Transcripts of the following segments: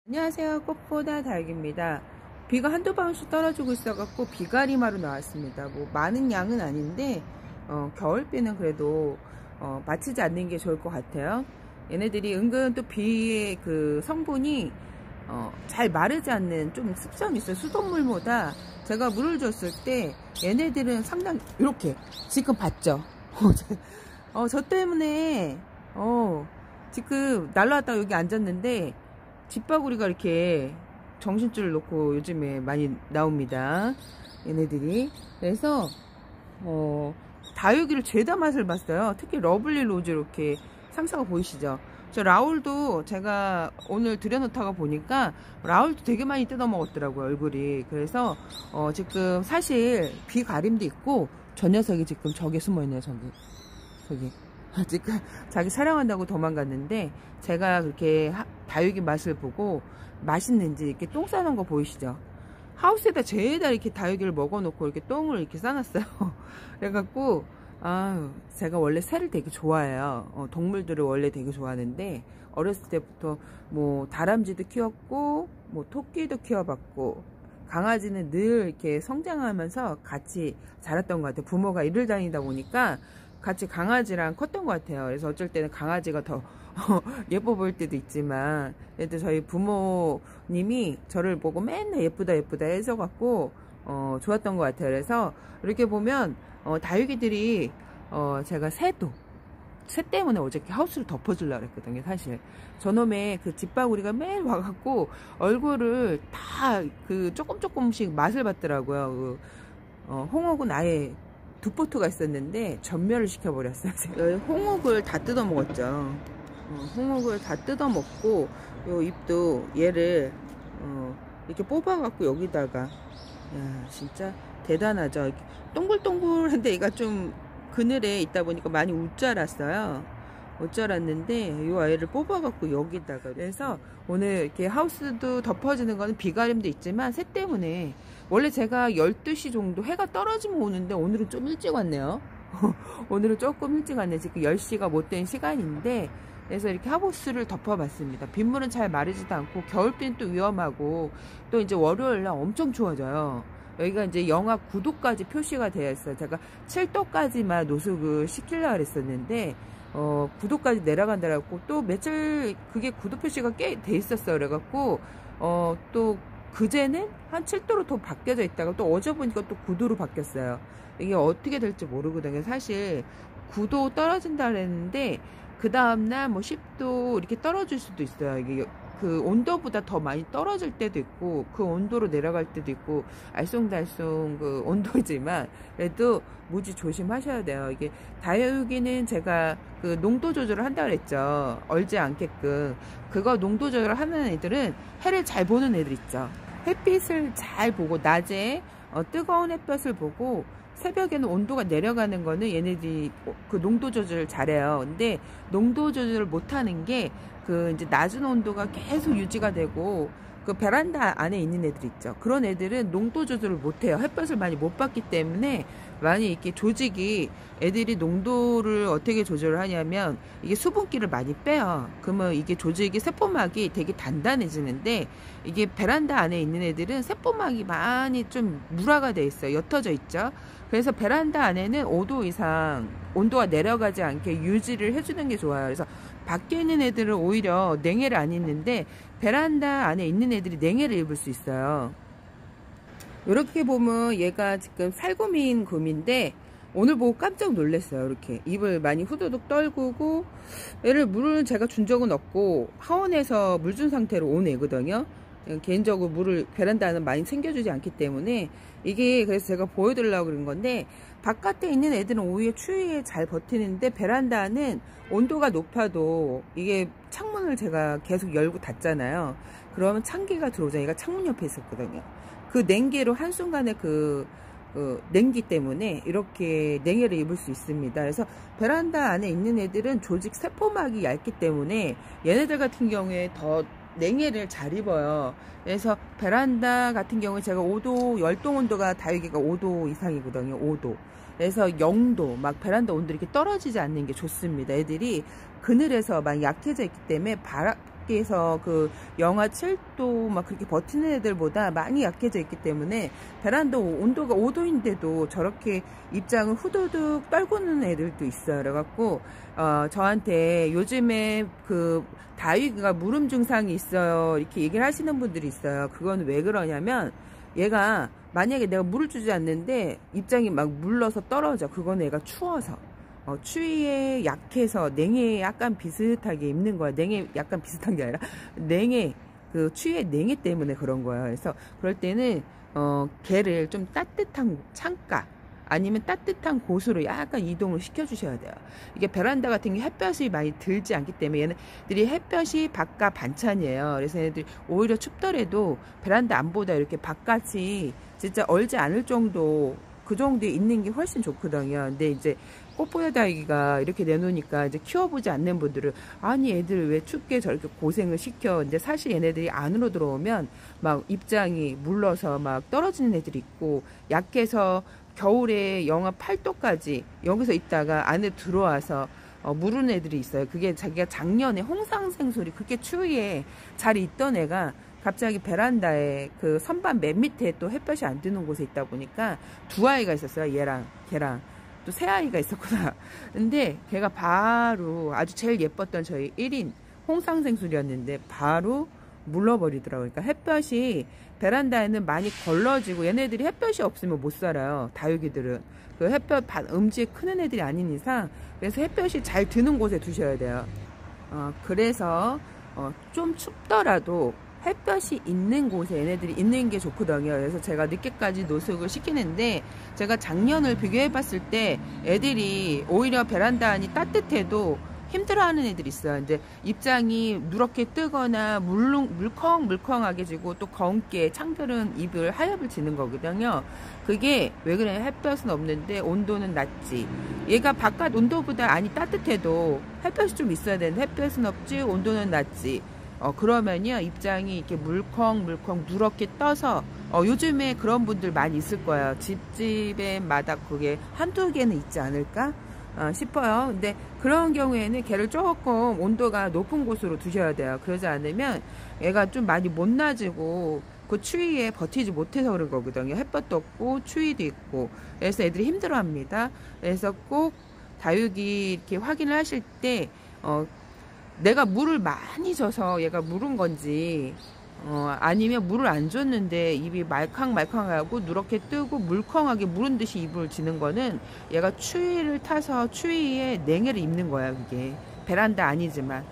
안녕하세요. 꽃보다 다육입니다. 비가 한두 방울씩 떨어지고 있어갖고 비가리마로 나왔습니다. 뭐 많은 양은 아닌데 겨울비는 그래도 맞추지 않는 게 좋을 것 같아요. 얘네들이 은근 또 비의 그 성분이 잘 마르지 않는 좀 습성이 있어요. 수돗물보다 제가 물을 줬을 때 얘네들은 상당히 이렇게 지금 봤죠. 저 때문에 지금 날라왔다가 여기 앉았는데 집바구리가 이렇게 정신줄을 놓고 요즘에 많이 나옵니다. 얘네들이. 그래서 다육이를 죄다 맛을 봤어요. 특히 러블리 로즈 이렇게 상사가 보이시죠? 저 라울도 제가 오늘 들여놓다가 보니까 라울도 되게 많이 뜯어 먹었더라고요, 얼굴이. 그래서 지금 사실 비가림도 있고 저 녀석이 지금 저기 숨어있네요. 저기 지금 자기 촬영한다고 도망갔는데 제가 그렇게 다육이 맛을 보고 맛있는지 이렇게 똥 싸는 거 보이시죠? 하우스에다 죄다 이렇게 다육이를 먹어놓고 이렇게 똥을 이렇게 싸놨어요. 그래갖고 제가 원래 새를 되게 좋아해요. 동물들을 원래 되게 좋아하는데 어렸을 때부터 뭐 다람쥐도 키웠고 뭐 토끼도 키워봤고 강아지는 늘 이렇게 성장하면서 같이 자랐던 것 같아요. 부모가 일을 다니다 보니까 같이 강아지랑 컸던 것 같아요. 그래서 어쩔 때는 강아지가 더 예뻐 보일 때도 있지만 그래도 저희 부모님이 저를 보고 맨날 예쁘다 해서 좋았던 것 같아요. 그래서 이렇게 보면 다육이들이 제가 새 때문에 어저께 하우스를 덮어주려고 했거든요. 사실 저놈의 그 집바구리가 매일 와갖고 얼굴을 다 그 조금씩 맛을 봤더라고요. 홍옥은 아예 두포트가 있었는데 전멸을 시켜버렸어요. 홍옥을 다 뜯어먹었죠. 홍옥을 다 뜯어먹고 요 잎도 얘를 이렇게 뽑아갖고 여기다가 야 진짜 대단하죠. 동글동글한데 얘가 좀 그늘에 있다 보니까 많이 웃 자랐는데 요 아이를 뽑아갖고 여기다가 그래서 오늘 이렇게 하우스도 덮어지는 거는 비가림도 있지만 새 때문에 원래 제가 12시 정도 해가 떨어지면 오는데 오늘은 좀 일찍 왔네요. 오늘은 조금 일찍 왔네. 지금 10시가 못 된 시간인데 그래서 이렇게 하우스를 덮어봤습니다. 빗물은 잘 마르지도 않고 겨울비는 또 위험하고 또 이제 월요일날 엄청 추워져요. 여기가 이제 영하 9도까지 표시가 되어 있어요. 제가 7도까지만 노숙을 시키려고 그랬었는데 9도까지 내려간다고 또 며칠 그게 9도 표시가 꽤 돼 있었어요. 그래갖고 또 그제는 한 7도로 더 바뀌어져 있다가 또 어제 보니까 또 9도로 바뀌었어요. 이게 어떻게 될지 모르거든요. 사실 9도 떨어진다 그랬는데 그 다음날 뭐 10도 이렇게 떨어질 수도 있어요. 이게 그 온도보다 더 많이 떨어질 때도 있고 그 온도로 내려갈 때도 있고 알쏭달쏭 그 온도지만 그래도 무지 조심하셔야 돼요. 이게 다육이는 제가 그 농도 조절을 한다 그랬죠. 얼지 않게끔. 그거 농도 조절을 하는 애들은 해를 잘 보는 애들 있죠. 햇빛을 잘 보고 낮에 뜨거운 햇볕을 보고 새벽에는 온도가 내려가는 거는 얘네들이 그 농도 조절을 잘해요. 근데 농도 조절을 못하는 게 그 이제 낮은 온도가 계속 유지가 되고 그 베란다 안에 있는 애들 있죠. 그런 애들은 농도 조절을 못해요. 햇볕을 많이 못 받기 때문에 많이 이렇게 조직이 애들이 농도를 어떻게 조절을 하냐면 이게 수분기를 많이 빼요. 그러면 이게 조직이 세포막이 되게 단단해지는데 이게 베란다 안에 있는 애들은 세포막이 많이 좀 물화가 돼 있어요. 옅어져 있죠. 그래서 베란다 안에는 5도 이상 온도가 내려가지 않게 유지를 해주는 게 좋아요. 그래서 밖에 있는 애들은 오히려 냉해를 안 입는데 베란다 안에 있는 애들이 냉해를 입을 수 있어요. 이렇게 보면 얘가 지금 살구미인 곰인데 오늘 보고 깜짝 놀랐어요. 이렇게 입을 많이 후두둑 떨구고 얘를 물을 제가 준 적은 없고 하원에서 물 준 상태로 온 애거든요. 개인적으로 물을 베란다는 많이 챙겨주지 않기 때문에 이게 그래서 제가 보여드리려고 그런 건데 바깥에 있는 애들은 오히려 추위에 잘 버티는데 베란다는 온도가 높아도 이게 창문을 제가 계속 열고 닫잖아요. 그러면 찬기가 들어오잖아요. 얘가 창문 옆에 있었거든요. 그 냉기로 한순간에 그 냉기 때문에 이렇게 냉해를 입을 수 있습니다. 그래서 베란다 안에 있는 애들은 조직 세포막이 얇기 때문에 얘네들 같은 경우에 더 냉해를 잘 입어요. 그래서 베란다 같은 경우에 제가 5도 열동 온도가 다육이가 5도 이상이거든요. 5도. 그래서 0도 막 베란다 온도 이렇게 떨어지지 않는 게 좋습니다. 애들이 그늘에서 막 약해져 있기 때문에 밖에서 그 영하 7도 막 그렇게 버티는 애들보다 많이 약해져 있기 때문에 베란다 온도가 5도인데도 저렇게 입장을 후두둑 떨구는 애들도 있어요. 그래갖고 저한테 요즘에 그 다육이가 물음 증상이 있어요 이렇게 얘기를 하시는 분들이 있어요. 그건 왜 그러냐면 얘가 만약에 내가 물을 주지 않는데 입장이 막 물러서 떨어져. 그건 애가 추워서 추위에 약해서 냉해에 약간 비슷하게 입는 거야. 냉해 약간 비슷한 게 아니라 냉해 그 추위에 냉해 때문에 그런 거야. 그래서 그럴 때는 걔를 좀 따뜻한 창가 아니면 따뜻한 곳으로 약간 이동을 시켜 주셔야 돼요. 이게 베란다 같은 게 햇볕이 많이 들지 않기 때문에 얘네들이 햇볕이 바깥 반찬이에요. 그래서 얘네들이 오히려 춥더라도 베란다 안보다 이렇게 바깥이 진짜 얼지 않을 정도 그 정도에 있는 게 훨씬 좋거든요. 근데 이제 꽃보야 다육이가 이렇게 내놓으니까 이제 키워보지 않는 분들은 아니 애들 왜 춥게 저렇게 고생을 시켜. 근데 사실 얘네들이 안으로 들어오면 막 입장이 물러서 막 떨어지는 애들이 있고 약해서 겨울에 영하 8도까지 여기서 있다가 안에 들어와서 무르는 애들이 있어요. 그게 자기가 작년에 홍상생소리 그렇게 추위에 잘 있던 애가 갑자기 베란다에 그 선반 맨 밑에 또 햇볕이 안 드는 곳에 있다 보니까 두 아이가 있었어요. 얘랑 걔랑 또 세 아이가 있었구나. 근데 걔가 바로 아주 제일 예뻤던 저희 1인 홍상생술이었는데 바로 물러버리더라고요. 그러니까 햇볕이 베란다에는 많이 걸러지고 얘네들이 햇볕이 없으면 못 살아요. 다육이들은 그 햇볕 음지에 크는 애들이 아닌 이상 그래서 햇볕이 잘 드는 곳에 두셔야 돼요. 그래서 좀 춥더라도 햇볕이 있는 곳에 얘네들이 있는 게 좋거든요. 그래서 제가 늦게까지 노숙을 시키는데 제가 작년을 비교해 봤을 때 애들이 오히려 베란다 안이 따뜻해도 힘들어하는 애들이 있어요. 근데 입장이 누렇게 뜨거나 물컹물컹하게 지고 또 검게 창들은 입을 하엽을 지는 거거든요. 그게 왜 그래? 햇볕은 없는데 온도는 낮지. 얘가 바깥 온도보다 안이 따뜻해도 햇볕이 좀 있어야 되는데 햇볕은 없지 온도는 낮지. 그러면요 입장이 이렇게 물컹물컹 누렇게 떠서 요즘에 그런 분들 많이 있을 거예요. 집집에 마다 그게 한두 개는 있지 않을까 싶어요. 근데 그런 경우에는 걔를 조금 온도가 높은 곳으로 두셔야 돼요. 그러지 않으면 얘가 좀 많이 못나지고 그 추위에 버티지 못해서 그런 거거든요. 햇볕도 없고 추위도 있고 그래서 애들이 힘들어 합니다. 그래서 꼭 다육이 이렇게 확인을 하실 때 내가 물을 많이 줘서 얘가 물은 건지 아니면 물을 안 줬는데 입이 말캉말캉하고 누렇게 뜨고 물컹하게 물은 듯이 입을 지는 거는 얘가 추위를 타서 추위에 냉해를 입는 거야. 그게 베란다 아니지만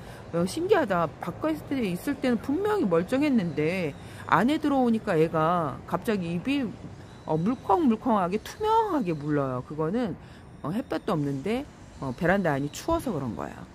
신기하다. 바깥에 있을 때는 분명히 멀쩡했는데 안에 들어오니까 얘가 갑자기 입이 물컹물컹하게 투명하게 물러요. 그거는 햇볕도 없는데 베란다 안이 추워서 그런 거예요.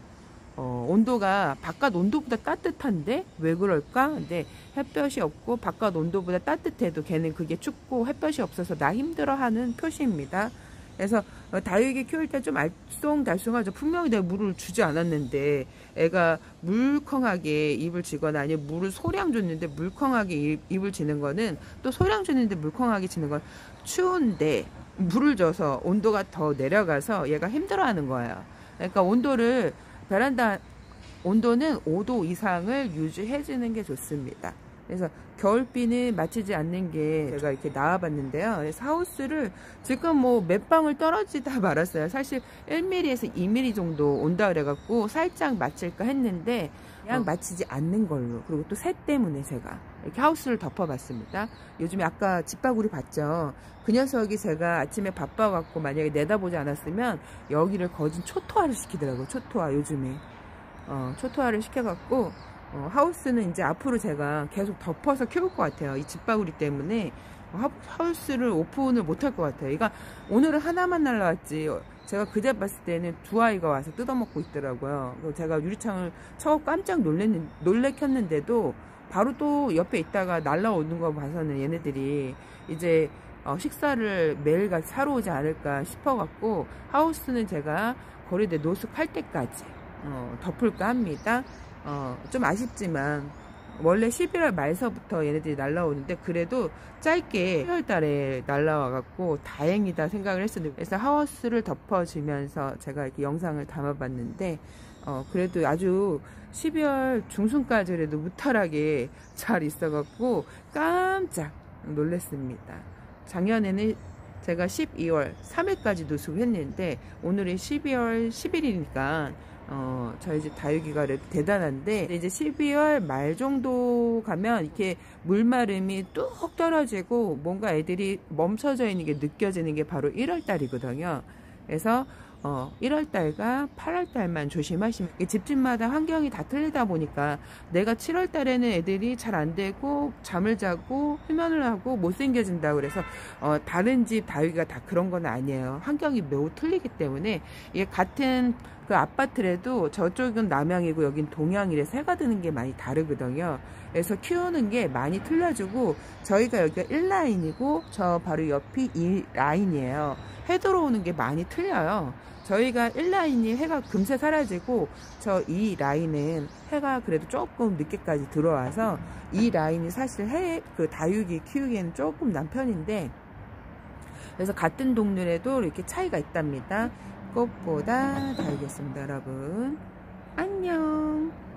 온도가 바깥 온도보다 따뜻한데 왜 그럴까? 근데 햇볕이 없고 바깥 온도보다 따뜻해도 걔는 그게 춥고 햇볕이 없어서 나 힘들어하는 표시입니다. 그래서 다육이 키울 때 좀 알쏭달쏭하죠. 분명히 내가 물을 주지 않았는데 애가 물컹하게 입을 지거나 아니면 물을 소량 줬는데 물컹하게 입을 지는 거는 또 소량 줬는데 물컹하게 지는 건 추운데 물을 줘서 온도가 더 내려가서 얘가 힘들어하는 거예요. 그러니까 온도를 베란다 온도는 5도 이상을 유지해 주는 게 좋습니다. 그래서 겨울비는 맞추지 않는 게 제가 이렇게 나와봤는데요. 그래서 하우스를 지금 뭐 몇 방울 떨어지다 말았어요. 사실 1mm에서 2mm 정도 온다 그래갖고 살짝 맞출까 했는데 그냥 맞추지 않는 걸로. 그리고 또 새 때문에 제가 이렇게 하우스를 덮어봤습니다. 요즘에 아까 집바구리 봤죠. 그 녀석이 제가 아침에 바빠갖고 만약에 내다보지 않았으면 여기를 거진 초토화를 시키더라고요. 초토화 요즘에 초토화를 시켜갖고 하우스는 이제 앞으로 제가 계속 덮어서 키울 것 같아요. 이 집바구리 때문에 하우스를 오픈을 못할 것 같아요. 그러니까 오늘은 하나만 날라왔지 제가 그제 봤을 때는 두 아이가 와서 뜯어먹고 있더라고요. 그래서 제가 유리창을 쳐고 깜짝 놀래켰는데도 바로 또 옆에 있다가 날라오는 거 봐서는 얘네들이 이제 식사를 매일같이 사러 오지 않을까 싶어갖고 하우스는 제가 거리대 노숙할 때까지 덮을까 합니다. 좀 아쉽지만 원래 11월 말서부터 얘네들이 날라오는데 그래도 짧게 10월 달에 날라와갖고 다행이다 생각을 했었는데 그래서 하우스를 덮어주면서 제가 이렇게 영상을 담아봤는데 그래도 아주 12월 중순까지 그래도 무탈하게 잘 있어갖고 깜짝 놀랐습니다. 작년에는 제가 12월 3일까지 노숙했는데 오늘이 12월 10일이니까 저희 집 다육이가 대단한데, 이제 12월 말 정도 가면 이렇게 물마름이 뚝 떨어지고 뭔가 애들이 멈춰져 있는 게 느껴지는 게 바로 1월 달이거든요. 그래서 1월달과 8월달만 조심하시면, 집집마다 환경이 다 틀리다 보니까 내가 7월달에는 애들이 잘 안되고 잠을 자고 휴면을 하고 못생겨진다고 그래서 다른 집 다육이가 다 그런 건 아니에요. 환경이 매우 틀리기 때문에 이게 같은 그 아파트라도 저쪽은 남향이고 여긴 동향이라서 해가 드는 게 많이 다르거든요. 그래서 키우는 게 많이 틀려지고, 저희가 여기가 1라인이고 저 바로 옆이 2라인이에요. 해 들어오는 게 많이 틀려요. 저희가 1라인이 해가 금세 사라지고 저 2라인은 해가 그래도 조금 늦게까지 들어와서, 이 라인이 사실 그 다육이 키우기에는 조금 난 편인데, 그래서 같은 동네라도 이렇게 차이가 있답니다. 꽃보다 다육이었습니다, 여러분. 안녕.